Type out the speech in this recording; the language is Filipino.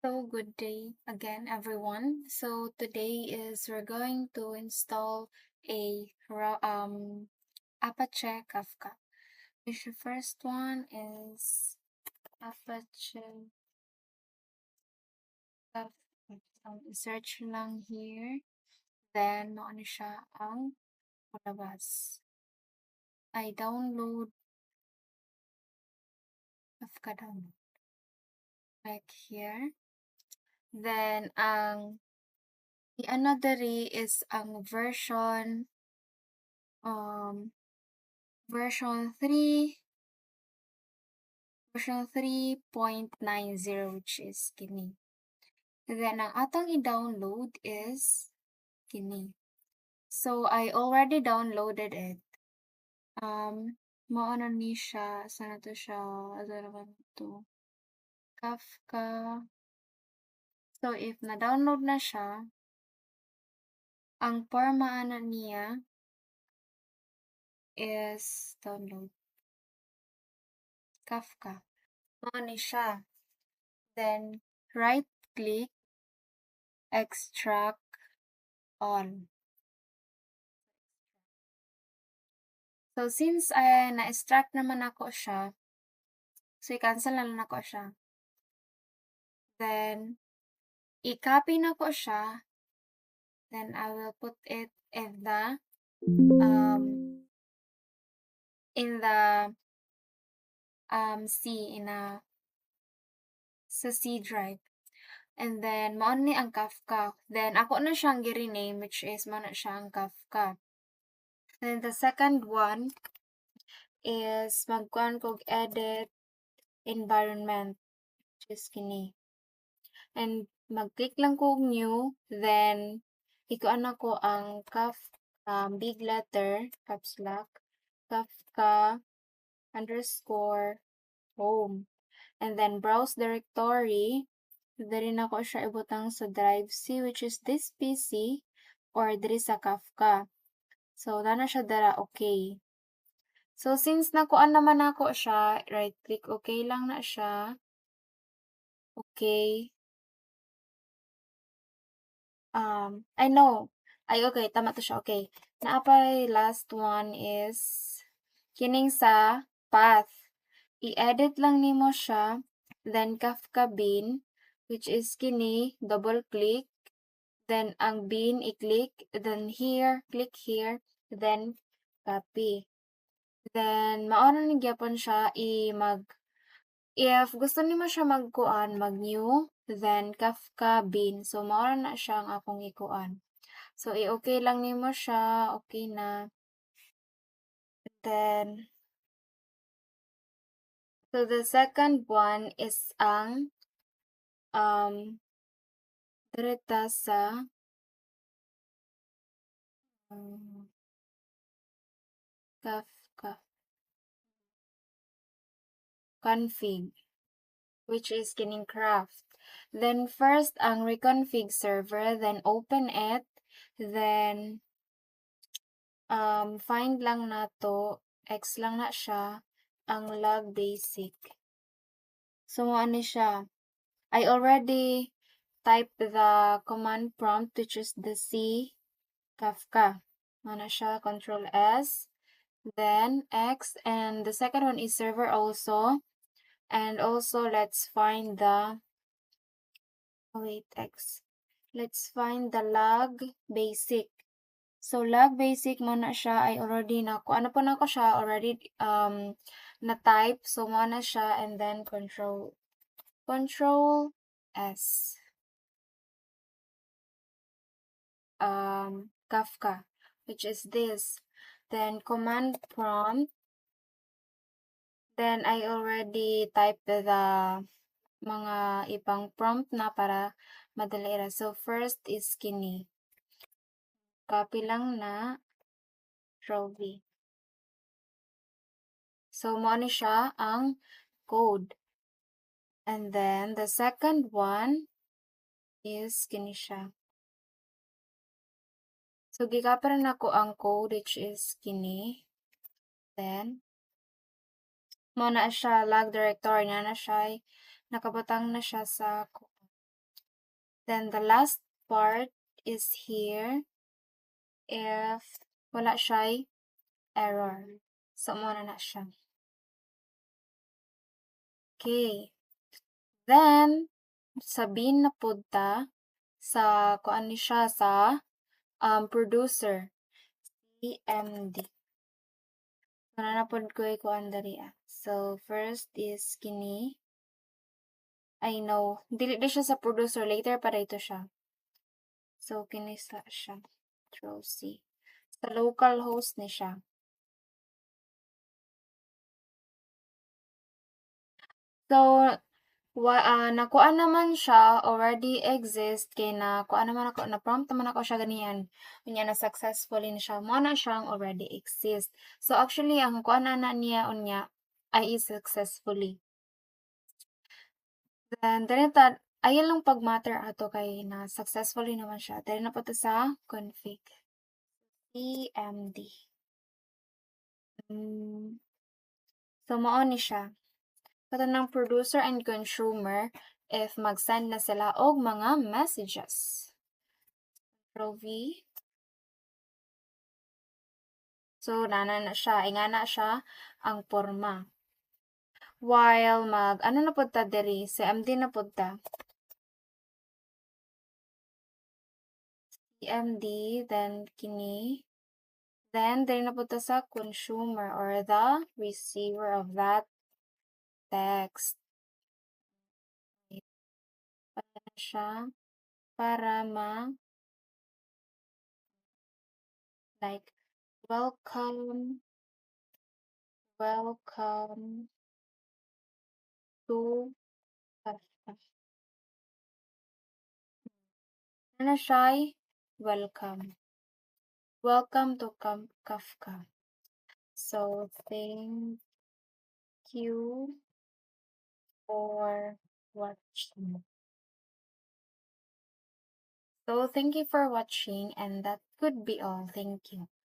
So good day again, everyone. So today is we're going to install Apache Kafka. Which the first one is Apache Kafka. Search lang here. Then maano siya ang palabas. I download Kafka download. Click here. Then ano diri is ang version 3.90, which is kini. Then ang atong i-download is kini. So I already downloaded it. Mao na ni siya, sana to siya, ano naman to, Kafka. So if na-download na siya, ang forma na niya is download Kafka. Mao ni siya. Then right click, extract all. So since na-extract naman ako siya, so i-cancel na lang ako siya. Then i-copy na ko siya. Then I will put it in the sa C drive. And then mao ni ang Kafka. Then ako na siyang gi-rename, which is mao na siya ang Kafka. Then the second one is magkuhan kog edit environment, which is kini. And mag-click lang ko new, then ikuan ako ang big letter, caps lock, Kafka _home. And then browse directory. Diri na ko siya ibutang sa drive C, which is this PC, or diri sa Kafka. So, na siya dara okay. So, since nakuan naman ako siya, right click, okay lang na siya. Okay. I know. Okay, tama to siya, okay. Naapay last one is kining sa path. I-edit lang nimo siya, then Kafka bin, which is kini, double click, then ang bin i-click, then here, click here, then copy. Then mauna ni gyapon siya if gusto nimo siya mag-new, then Kafka bin. So mauna na siya ang akong ikuan. So i-okay lang nimo siya, okay na. Then so the second one is ang direta sa Kafka config, which is kining craft. Then first ang reconfig server, then open it, then find lang nato, X lang na siya, ang log basic. So mo ani siya. I already typed the command prompt, which is the C Kafka. Ano siya, Control S, then X, and the second one is server also. And also let's find the X. Let's find the log basic. So log basic mo na siya ay already na ko. Ano po na ko siya already na type. So mo na siya, and then control S. Kafka, which is this. Then command prompt. Then I already typed the mga ibang prompt na para madali ra. So first is kini. Copy lang na Control V. So mo ni siya ang code. And then the second one is kini siya. So gikapit na ko ang code, which is kini. Then mo na siya log directory na siya, nakabutang na siya sa Then the last part is here if wala siya error. So, muna na siya. Okay. Then, sabihin na pud ta sa kuan ni siya sa producer CMD. Wala na pud ko kuan diri. So, first is kini. I know, dili di siya sa producer, later pa dito siya. So, kini sa siya. Control C. Sa local host ni siya. So, nakuha naman siya, already exist, kay nakuha naman ako, na-prompt naman ako siya ganiyan. Unya na successfully na siya, mo na siyang already exist. So, actually, ang kuha na niya, unya, ay is successfully. Then, ayaw lang pag-matter ato kay na successfully naman siya. Dahil na po ito sa config. CMD. So, mao ni siya. Kato ng producer and consumer if mag-send na sila og mga messages. Control V. So, nana na siya. Ingana siya ang porma. While ano na po ta diri? CMD na po ta. CMD, then kini. Then, diri na po ta sa consumer or the receiver of that text. Para na siya. Para like, welcome to Kafka. Ano siya? Welcome. Welcome to Kafka. So, thank you for watching. So, thank you for watching, and that could be all. Thank you.